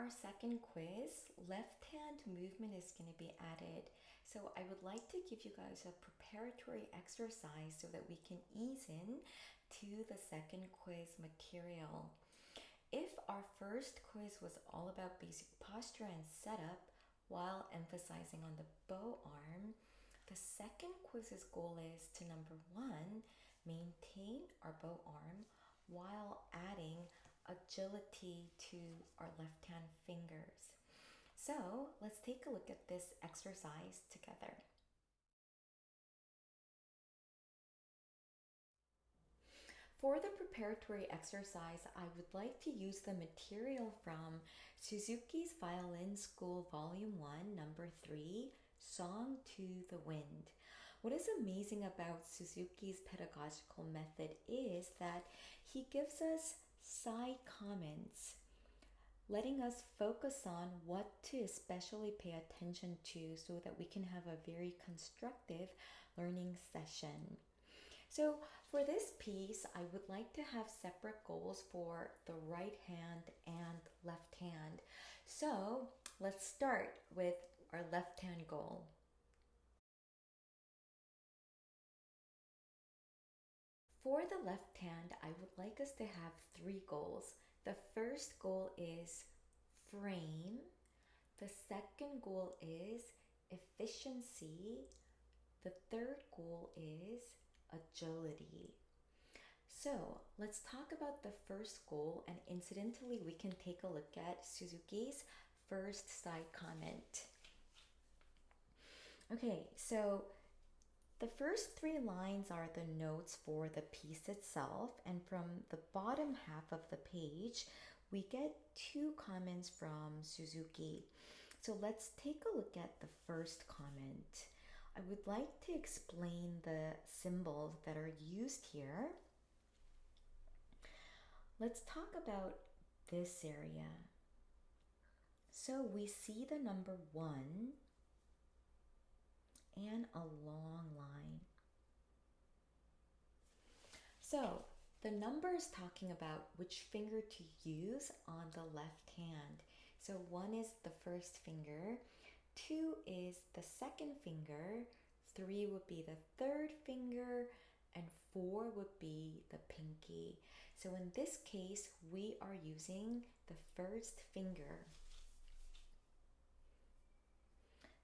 our second quiz, left hand movement is going to be added. So I would like to give you guys a preparatory exercise so that we can ease in to the second quiz material. If our first quiz was all about basic posture and setup while emphasizing on the bow arm, the second quiz's goal is to number one, maintain our bow arm while adding agility to our left hand fingers. So let's take a look at this exercise together. For the preparatory exercise, I would like to use the material from Suzuki's Violin School Volume 1, Number 3, Song to the Wind. What is amazing about Suzuki's pedagogical method is that he gives us side comments, letting us focus on what to especially pay attention to so that we can have a very constructive learning session. So for this piece, I would like to have separate goals for the right hand and left hand. So let's start with our left hand goal. For the left hand, I would like us to have 3 goals. The first goal is frame. The second goal is efficiency. The third goal is agility. So let's talk about the first goal, and incidentally, we can take a look at Suzuki's first side comment. Okay, so the first 3 lines are the notes for the piece itself, and from the bottom half of the page, we get 2 comments from Suzuki. So let's take a look at the first comment. I would like to explain the symbols that are used here. Let's talk about this area. So we see the number 1 and a long line. So the number is talking about which finger to use on the left hand. So 1 is the first finger, 2 is the second finger, 3 would be the third finger, and 4 would be the pinky. So in this case, we are using the first finger.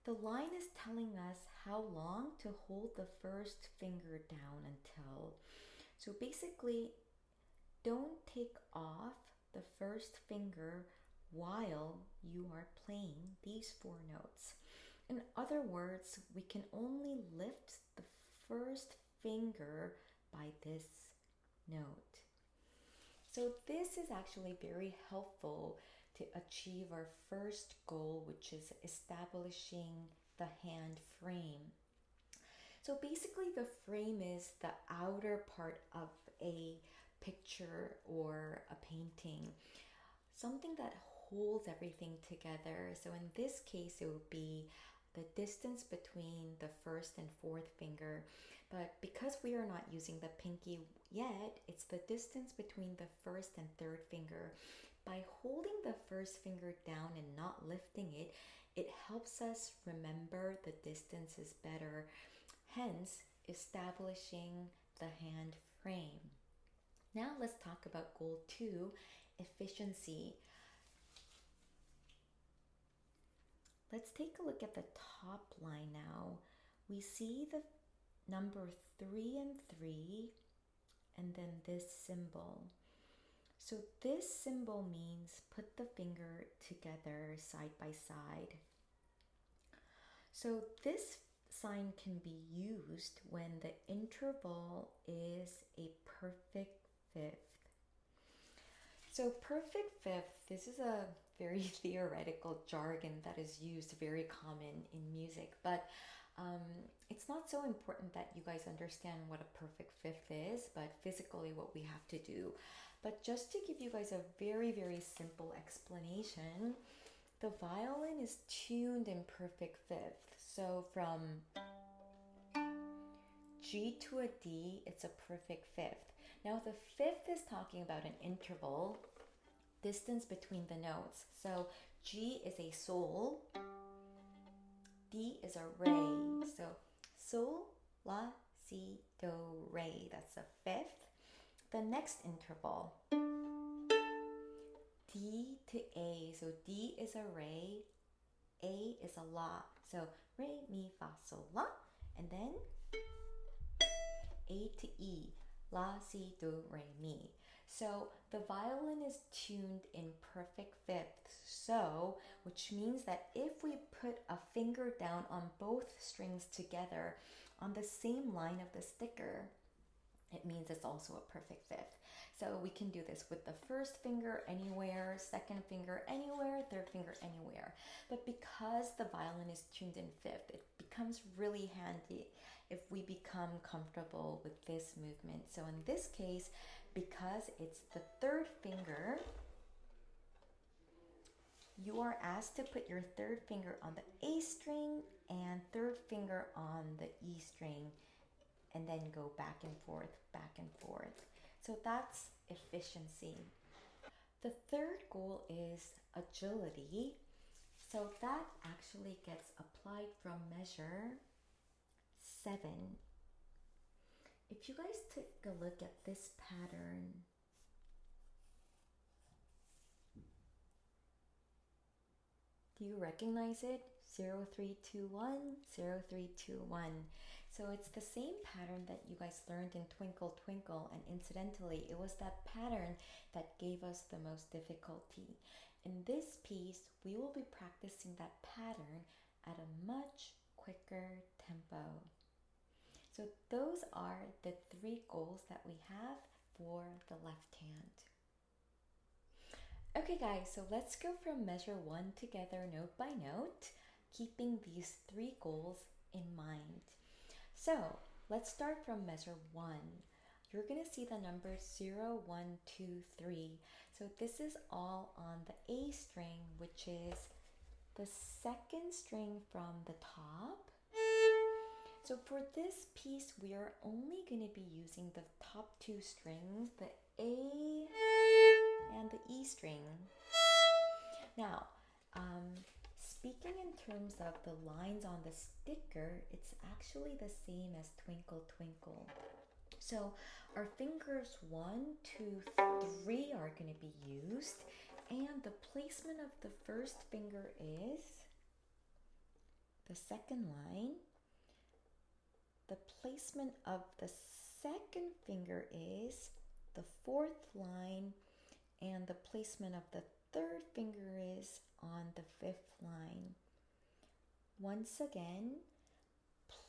The line is telling us how long to hold the first finger down until. So basically, don't take off the first finger while you are playing these 4 notes. In other words, we can only lift the first finger by this note. So this is actually very helpful to achieve our first goal, which is establishing the hand frame. So basically the frame is the outer part of a picture or a painting, something that holds everything together. So in this case, it would be the distance between the first and fourth finger. But because we are not using the pinky yet, it's the distance between the first and third finger. By holding the first finger down and not lifting it, it helps us remember the distances better, hence establishing the hand frame. Now let's talk about goal 2, efficiency. Let's take a look at the top line now. We see the number 3 and 3, and then this symbol. So this symbol means put the finger together side by side. So this sign can be used when the interval is a perfect fifth. So perfect fifth, this is a very theoretical jargon that is used very common in music, but it's not so important that you guys understand what a perfect fifth is, but physically what we have to do. But just to give you guys a very, very simple explanation, the violin is tuned in perfect fifth. So from G to a D, it's a perfect fifth. Now the fifth is talking about an interval, distance between the notes. So G is a sol, D is a re. So sol, la, si, do, re. That's the fifth. The next interval, D to A. So D is a re, A is a la. So re, mi, fa, sol, la. And then A to E, la, si, do, re, mi. So the violin is tuned in perfect fifths. So, which means that if we put a finger down on both strings together on the same line of the sticker, it means it's also a perfect fifth. So we can do this with the first finger anywhere, second finger anywhere, third finger anywhere. But because the violin is tuned in fifth, it becomes really handy if we become comfortable with this movement. So in this case, because it's the third finger, you are asked to put your third finger on the A string and third finger on the E string, and then go back and forth, back and forth. So that's efficiency. The third goal is agility. So that actually gets applied from measure 7. If you guys take a look at this pattern, do you recognize it? 0, 3, 2, 1, 0, 3, 2, 1. So it's the same pattern that you guys learned in Twinkle Twinkle, and incidentally, it was that pattern that gave us the most difficulty. In this piece, we will be practicing that pattern at a much quicker tempo. So those are the 3 goals that we have for the left hand. Okay guys, so let's go from measure 1 together note by note, keeping these 3 goals in mind. So let's start from measure 1. You're going to see the numbers 0, 1, 2, 3. So this is all on the A string, which is the second string from the top. So for this piece, we are only going to be using the top 2 strings, the A and the E string. Now, speaking in terms of the lines on the sticker, it's actually the same as Twinkle Twinkle. So our fingers 1, 2, 3 are going to be used, and the placement of the first finger is the second line. The placement of the second finger is the 4th line, and the placement of the third finger is on the 5th line. Once again,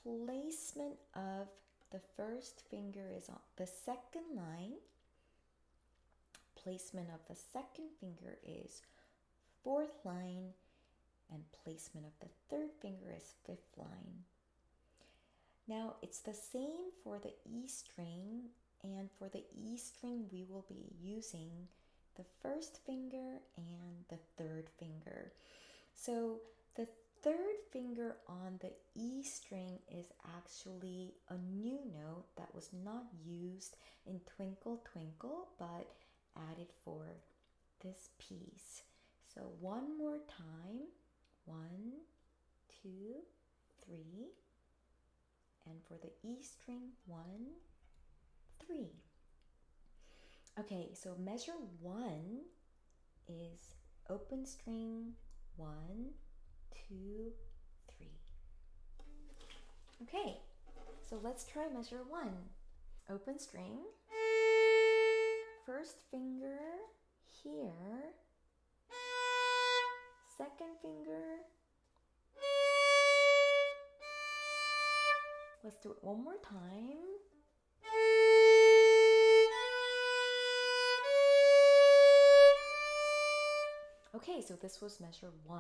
placement of the first finger is on the second line. Placement of the second finger is 4th line, and placement of the third finger is 5th line. Now it's the same for the E string, and for the E string we will be using the first finger and the third finger. So the third finger on the E string is actually a new note that was not used in Twinkle Twinkle but added for this piece. So one more time, 1, 2, 3, and for the E string, 1, 3. Okay, so measure 1 is open string 1, 2, 3. Okay, so let's try measure 1. Open string, first finger here, second finger. Let's do it one more time. Okay, so this was measure 1.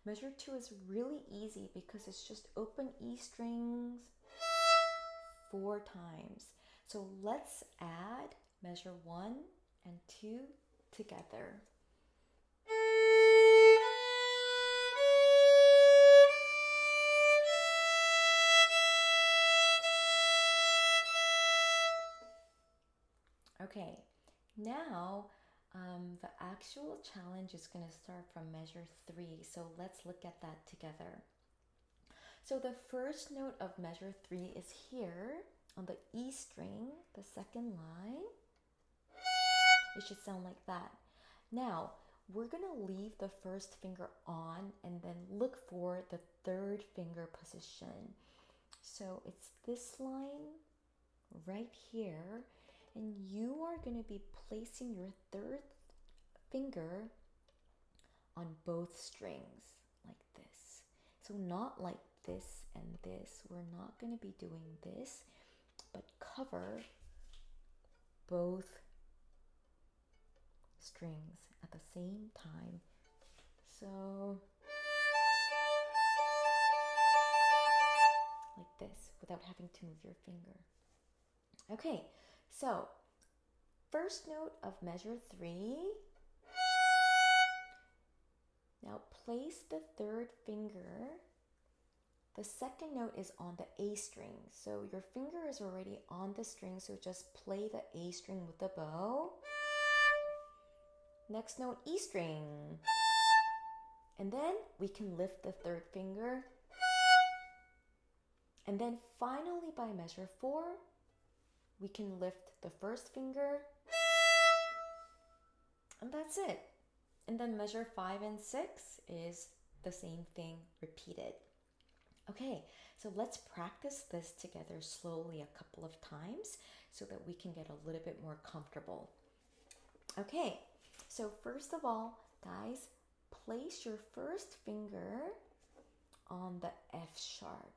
Measure 2 is really easy because it's just open E strings 4 times. So let's add measure 1 and 2 together. Okay, now The actual challenge is going to start from measure 3, so let's look at that together. So the first note of measure 3 is here on the E string, the second line. It should sound like that. Now, we're going to leave the first finger on and then look for the third finger position. So it's this line right here, and you are going to be placing your third finger on both strings like this. So not like this and this. We're not going to be doing this, but cover both strings at the same time. So like this without having to move your finger. Okay, so first note of measure 3. Now place the third finger. The second note is on the A string. So your finger is already on the string, so just play the A string with the bow. Next note, E string. And then we can lift the third finger. And then finally by measure 4, we can lift the first finger. And that's it. And then measure 5 and 6 is the same thing repeated. Okay, so let's practice this together slowly a couple of times so that we can get a little bit more comfortable. Okay, so first of all, guys, place your first finger on the F sharp.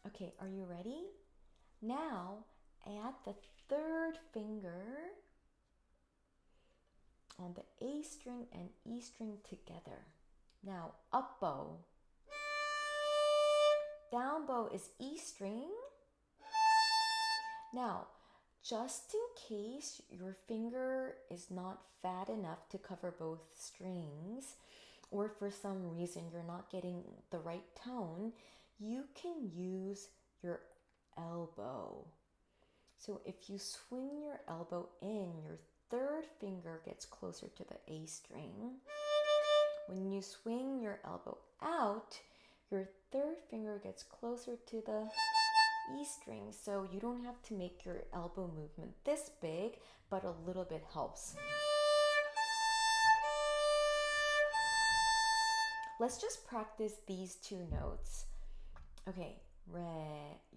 Okay, are you ready? Now, add the third finger on the A string and E string together. Now, up bow. Down bow is E string. Now, just in case your finger is not fat enough to cover both strings, or for some reason you're not getting the right tone, you can use your elbow. So if you swing your elbow in, your third finger gets closer to the A string. When you swing your elbow out, your third finger gets closer to the E string. So you don't have to make your elbow movement this big, but a little bit helps. Let's just practice these two notes. Okay, re.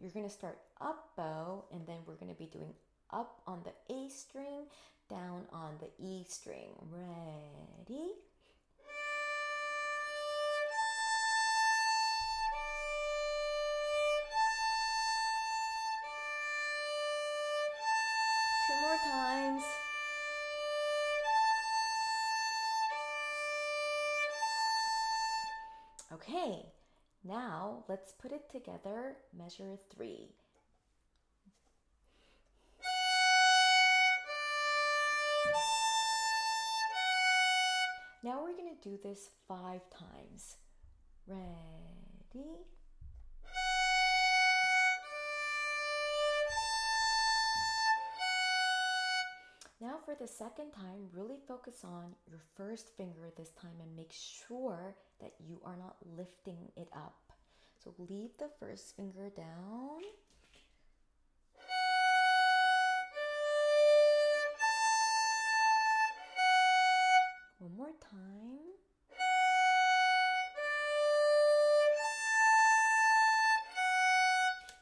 You're going to start up bow, and then we're going to be doing up on the A string, down on the E string. Ready? Two more times. Okay, now let's put it together, measure 3. Now we're going to do this 5 times. Ready? Now for the second time, really focus on your first finger this time and make sure that you are not lifting it up. So leave the first finger down. One more time.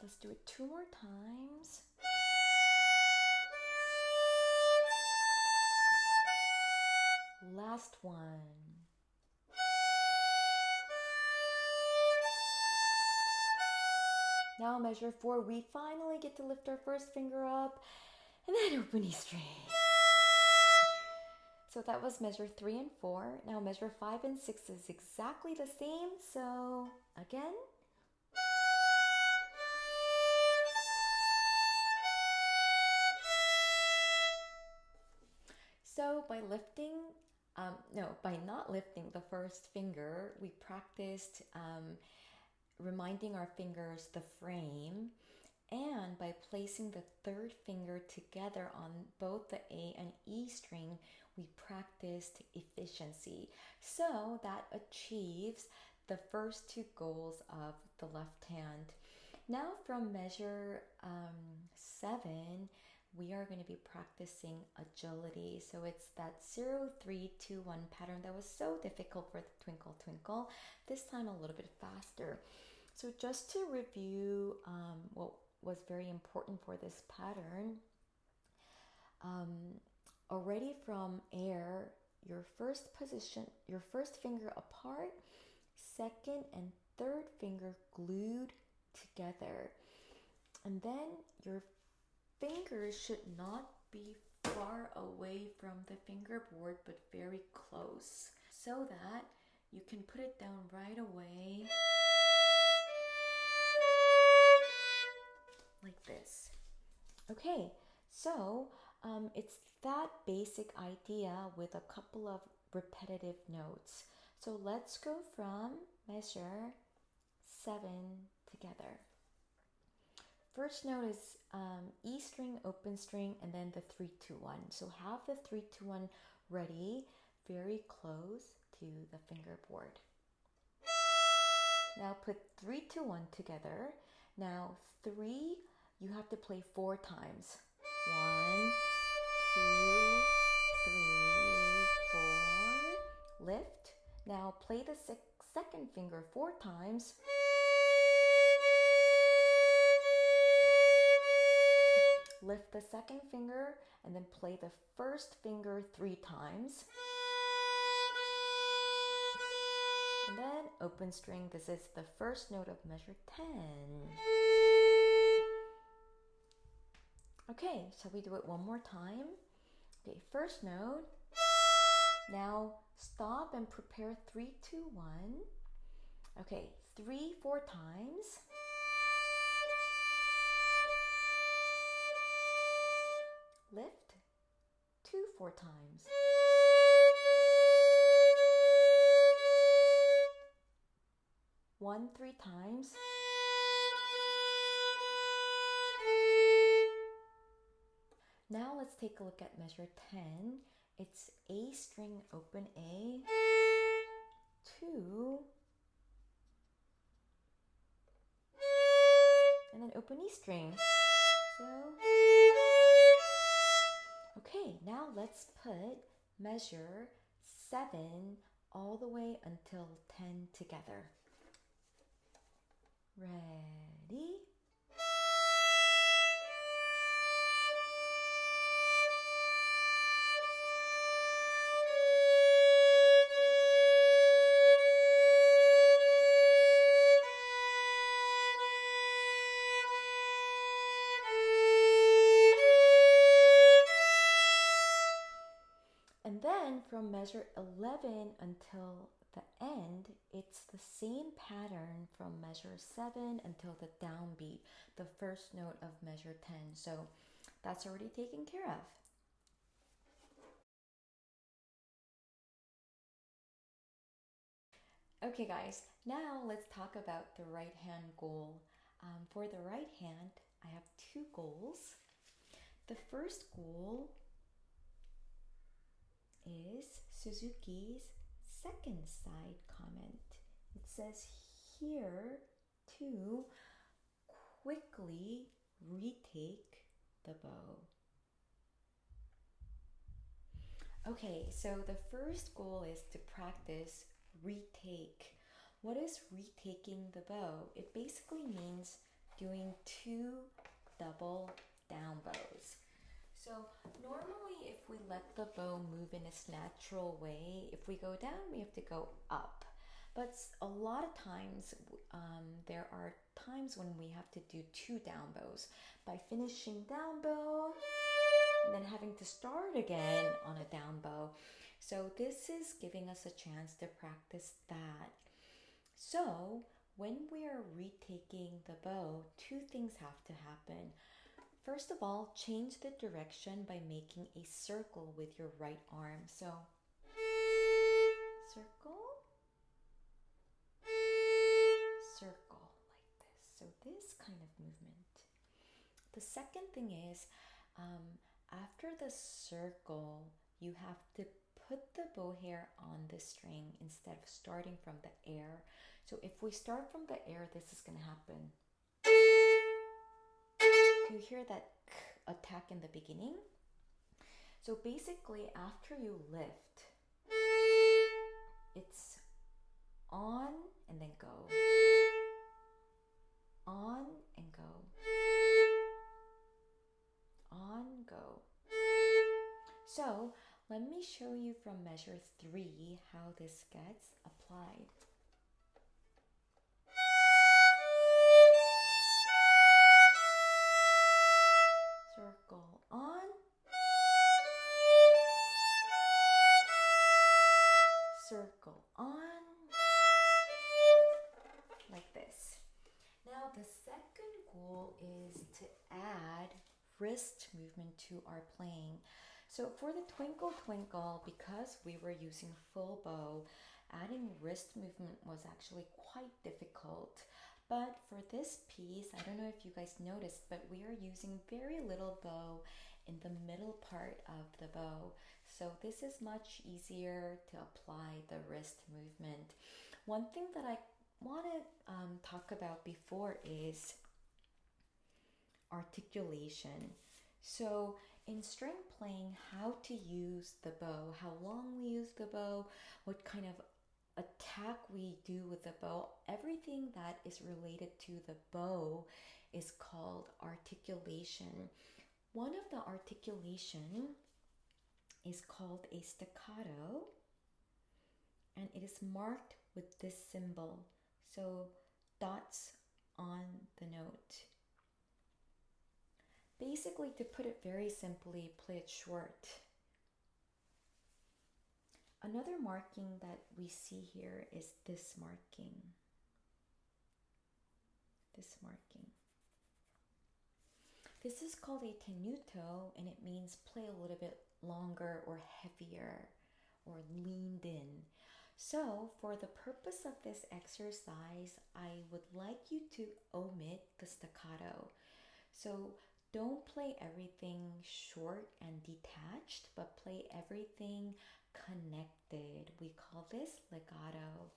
Let's do it 2 more times. Last one. Now measure 4. We finally get to lift our first finger up and then open E string. So that was measure 3 and 4. Now measure 5 and 6 is exactly the same. So again. So by not lifting the first finger, we practiced reminding our fingers the frame And by placing the third finger together on both the A and E string, we practiced efficiency. So that achieves the first two goals of the left hand. Now from measure 7, we are going to be practicing agility. So it's that 0, 3, 2, 1 pattern that was so difficult for the twinkle twinkle. This time a little bit faster. So just to review what was very important for this pattern, already from air, your first finger apart, second and third finger glued together. And then your fingers should not be far away from the fingerboard, but very close, so that you can put it down right away, like this. Okay, so it's that basic idea with a couple of repetitive notes. So let's go from measure 7 together. First note is E string, open string, and then the 3, 2, 1. So have the 3, 2, 1 ready, very close to the fingerboard. Now put 3, 2, 1 together. Now 3, you have to play 4 times. 1, 2, 3, 4. Lift. Now play the second finger 4 times. Lift the second finger and then play the first finger 3 times. And then open string. This is the first note of measure 10. Okay, shall we do it one more time? Okay, first note. Now stop and prepare 3, 2, 1. Okay, 3, 4 times. Lift, 2, 4 times. One, 3 times. Now let's take a look at measure 10. It's A string, open A, 2, and then open E string. So, okay, now let's put measure 7 all the way until 10 together. Ready? And then from measure 11 until the end, it's the same pattern from measure 7 until the downbeat, the first note of measure 10. So that's already taken care of. Okay guys, now let's talk about the right hand goal. For the right hand, I have 2 goals. The first goal is Suzuki's second side comment. It says here to quickly retake the bow. Okay, so the first goal is to practice retake. What is retaking the bow? It basically means doing 2 double down bows. So normally if we let the bow move in its natural way, if we go down, we have to go up. But a lot of times, there are times when we have to do 2 down bows. By finishing down bow, and then having to start again on a down bow. So this is giving us a chance to practice that. So when we are retaking the bow, 2 things have to happen. First of all, change the direction by making a circle with your right arm. So, circle, circle, like this. So this kind of movement. The second thing is, after the circle, you have to put the bow hair on the string instead of starting from the air. So if we start from the air, this is going to happen. You hear that attack in the beginning? So basically, after you lift, it's on and then go. On and go. On, go. So let me show you from measure 3 how this gets applied. Circle on. Circle on. Like this. Now the second goal is to add wrist movement to our playing. So for the Twinkle Twinkle, because we were using full bow, adding wrist movement was actually quite difficult. But for this piece, I don't know if you guys noticed, but we are using very little bow in the middle part of the bow. So this is much easier to apply the wrist movement. One thing that I want to talk about before is articulation. So in string playing, how to use the bow, how long we use the bow, what kind of attack we do with the bow, everything that is related to the bow is called articulation. One of the articulation is called a staccato, and it is marked with this symbol. So dots on the note. Basically, to put it very simply, play it short. Another marking that we see here is this marking. This marking. This is called a tenuto, and it means play a little bit longer or heavier or leaned in. So for the purpose of this exercise, I would like you to omit the staccato. So don't play everything short and detached, but play everything connected. We call this legato.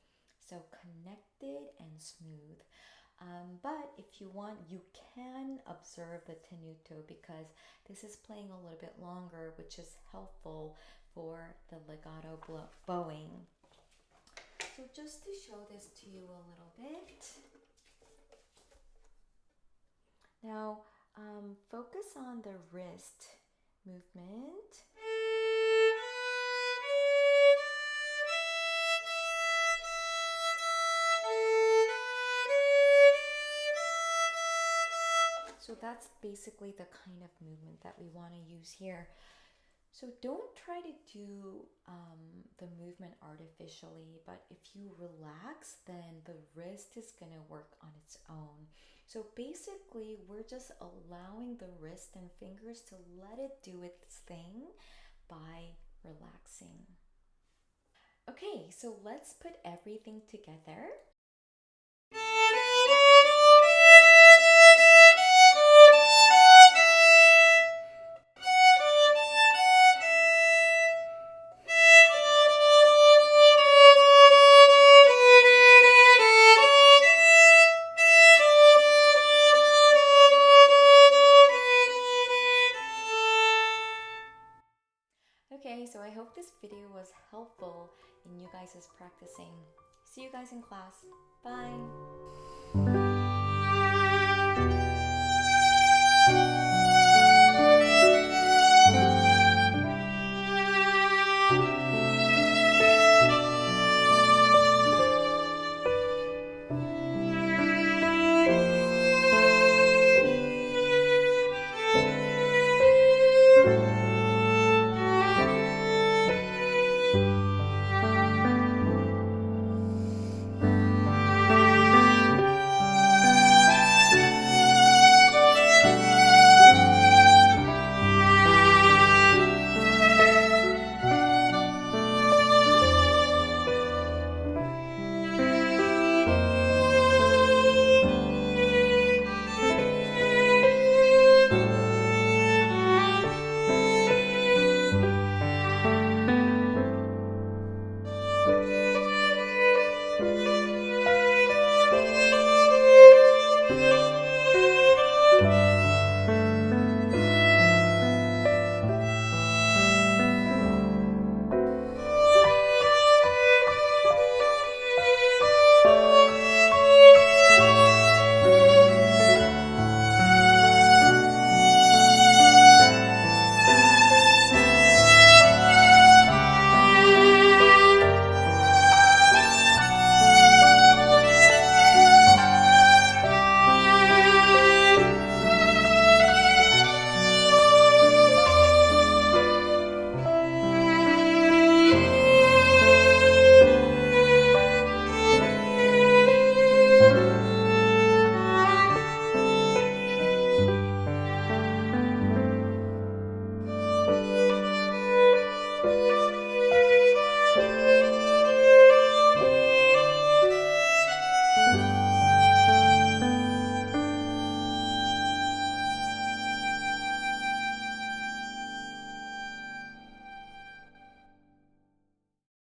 So connected and smooth. But if you want, you can observe the tenuto because this is playing a little bit longer, which is helpful for the legato bowing. So just to show this to you a little bit. Now, focus on the wrist movement. So that's basically the kind of movement that we want to use here. So don't try to do the movement artificially, but if you relax, then the wrist is going to work on its own. So basically, we're just allowing the wrist and fingers to let it do its thing by relaxing. Okay, so let's put everything together. Okay, so I hope this video was helpful in you guys' practicing. See you guys in class. Bye!